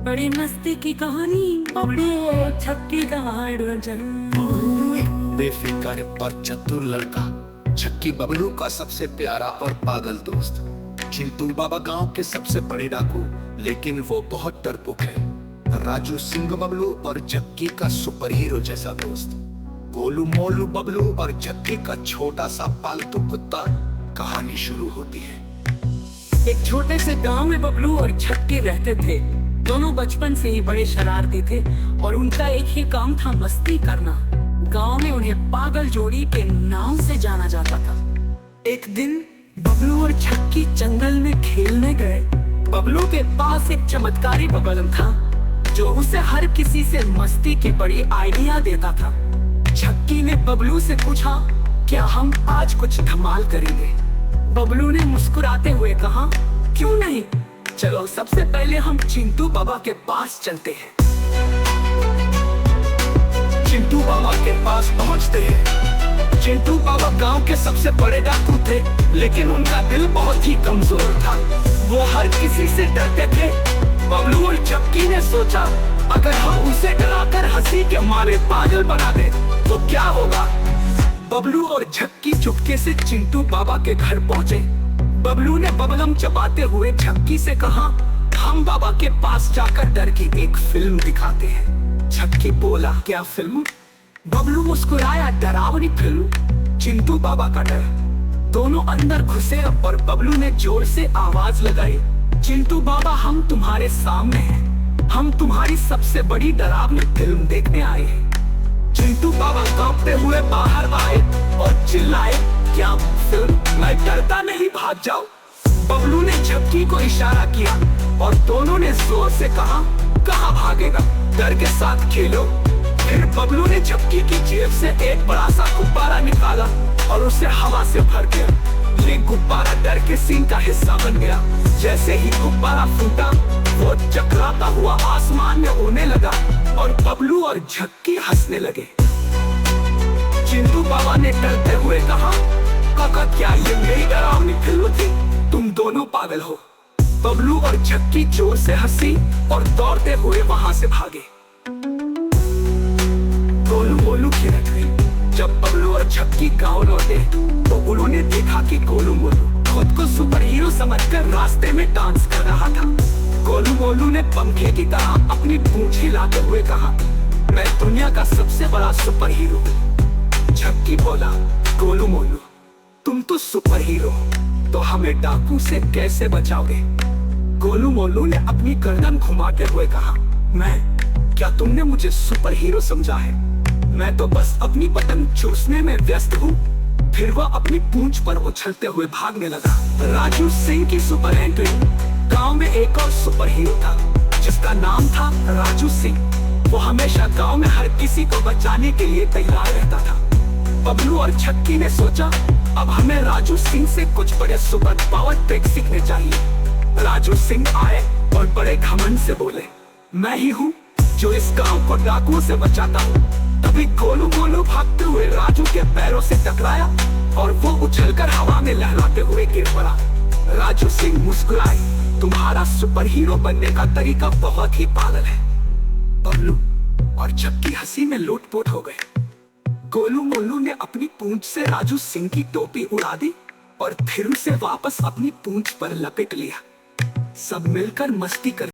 बड़ी मस्ती की कहानी, बबलू और छक्की का हाइड्रोजन। बेफिक्र और चतुर लड़का छक्की बबलू का सबसे प्यारा और पागल दोस्त। चिंटू बाबा गांव के सबसे बड़े डाकू, लेकिन वो बहुत डरपोक है। राजू सिंह बबलू और जक्की का सुपर हीरो जैसा दोस्त। गोलू मोलू बबलू और जक्की का छोटा सा पालतू कुत्ता। कहानी शुरू होती है। एक छोटे से गांव में बबलू और छक्की रहते थे। दोनों बचपन से ही बड़े शरारती थे और उनका एक ही काम था, मस्ती करना। गांव में उन्हें पागल जोड़ी के नाम से जाना जाता था। एक दिन बबलू और छक्की जंगल में खेलने गए। बबलू के पास एक चमत्कारी बबलम था जो उसे हर किसी से मस्ती की बड़ी आइडिया देता था। छक्की ने बबलू से पूछा, क्या हम आज कुछ धमाल करेंगे? बबलू ने मुस्कुराते हुए कहा, क्यों नहीं, चलो सबसे पहले हम चिंटू बाबा के पास चलते हैं। चिंटू बाबा के पास पहुंचते हैं। चिंटू बाबा गांव के सबसे बड़े डाकू थे, लेकिन उनका दिल बहुत ही कमजोर था। वो हर किसी से डरते थे। बबलू और चक्की ने सोचा, अगर हम उसे डराकर हंसी के मारे पागल बना दे तो क्या होगा। बबलू और छक्की चुपके से चिंटू बाबा के घर पहुंचे। बबलू ने बबलम चबाते हुए छक्की से कहा, हम बाबा के पास जाकर डर की एक फिल्म दिखाते हैं। छक्की बोला, क्या फिल्म? बबलू मुस्कुराया, डरावनी फिल्म, चिंटू बाबा का डर। दोनों अंदर घुसे और बबलू ने जोर से आवाज लगाई, चिंटू बाबा हम तुम्हारे सामने हैं, हम तुम्हारी सबसे बड़ी डरावनी फिल्म देखने आए हैं। चिंटू बाबा कांपते हुए बाहर आए और चिल्लाए, क्या फिल्म? मैं डरता नहीं, भाग जाओ। बबलू ने छक्की को इशारा किया और दोनों ने जोर से कहा, कहाँ भागेगा, डर के साथ खेलो। फिर बबलू ने छक्की की जेब से एक बड़ा सा गुब्बारा निकाला और उसे हवा से भर दिया। ये गुब्बारा डर के सीन का हिस्सा बन गया। जैसे ही गुब्बारा फूटा, वो चकराता हुआ आसमान में उड़ने लगा और बबलू और छक्की हंसने लगे। चिंटू बाबा ने डरते हुए कहा, काका क्या ये मेरी डरावनी फिल्म थी? तुम दोनों पागल हो। बबलू और छक्की जोर से हंसी और दौड़ते हुए वहां से भागे। गोलू मोलू खेलत गई। जब बबलू और छक्की गांव लौटे तो उन्होंने देखा कि गोलू मोलू खुद को सुपर हीरो समझकर रास्ते में डांस कर रहा था। गोलू मोलू ने पंखे की तरह अपनी पूंछ हिलाते हुए कहा, मैं दुनिया का सबसे बड़ा सुपर हीरो हूँ। छक्की बोला, गोलू मोलू तुम तो सुपर हीरो हो, तो हमें डाकू से कैसे बचाओगे? गोलू मोलू ने अपनी गर्दन घुमाते हुए कहा, मैं, क्या तुमने मुझे सुपर हीरो समझा है? मैं तो बस अपनी बटन चूसने में व्यस्त हूँ। फिर वह अपनी पूंछ पर उछलते हुए भागने लगा। राजू सिंह की सुपर एंट्री। गांव में एक और सुपर हीरो था जिसका नाम था राजू सिंह। वो हमेशा गांव में हर किसी को बचाने के लिए तैयार रहता था। बबलू और छक्की ने सोचा, अब हमें राजू सिंह से कुछ बड़े सुपर पावर ट्रिक सीखने चाहिए। राजू सिंह आए और बड़े घमंड से बोले, मैं ही हूँ जो इस गांव को डाकुओं से बचाता हूँ। तभी गोलू मोलू भागते हुए राजू के पैरों से टकराया और वो उछलकर हवा में लहराते हुए गिर पड़ा। राजू सिंह मुस्कुराए, तुम्हारा सुपर हीरो बनने का तरीका बहुत ही पागल है। बबलू और छक्की हंसी में लोटपोट हो गए। गोलू मोलू ने अपनी पूंछ से राजू सिंह की टोपी उड़ा दी और फिर उसे वापस अपनी पूंछ पर लपेट लिया। सब मिलकर मस्ती कर